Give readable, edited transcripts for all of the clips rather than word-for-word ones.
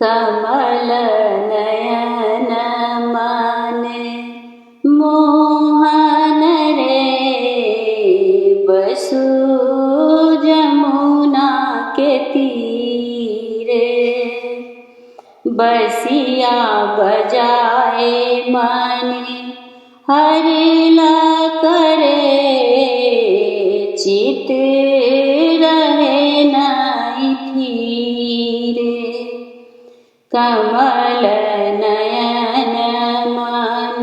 कमल नयन मन मोहन रे, बसु जमुना के तीरे। बसिया बजाए मन हरिला करे, चित रहे नहीं धीरे। कमल नयन मन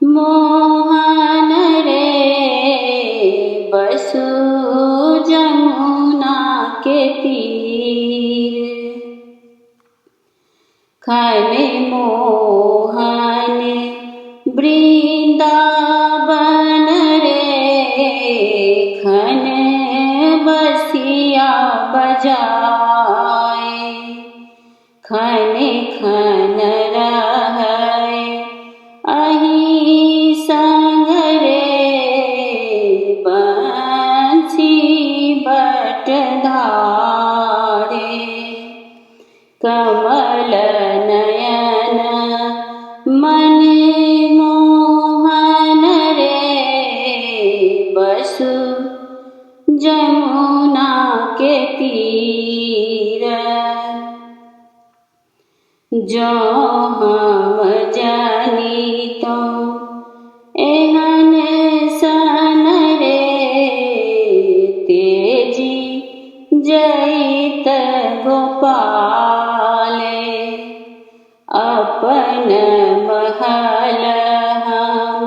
मोहन रे, बसु जमुना के तीर। खन मोहन वृंदावन रे, खन बसिया बजाए। खन खन रहे अहि संग रे, बंसी बट धारे। कमल नयन मन मोहन रे, बसु जमुना के तीर। जो हम जानी तो एहन सन रे, तेजी जैत गोपाले। अपन महल हम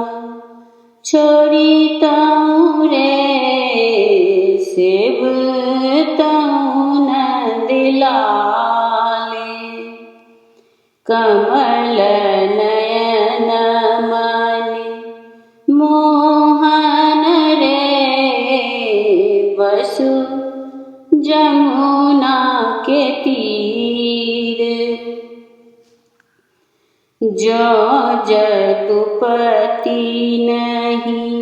छोड़ी तऊ रे, सेब तऊ नंद लाले। कमल नयन मन मोहन रे, बसु जमुना के तीर। जो जदुपति नहीं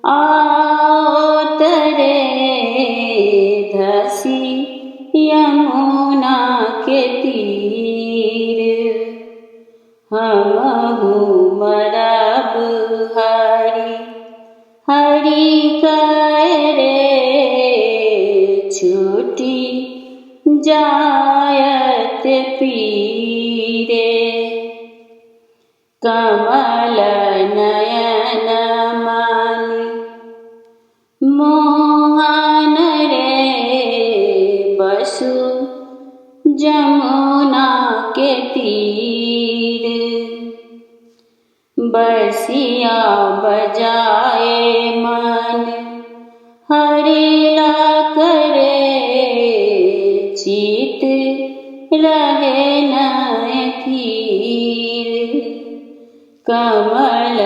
आओत रे, धसी यमुना के तीर। हमहु मरब हरि हरि कह रे, छूटी जायत पीरे। कमल नयन मन मोहन रे, बसु जमुना के तीर। बसिया बजाए मन हरिला करे, चित रहे नहीं धीर। कमल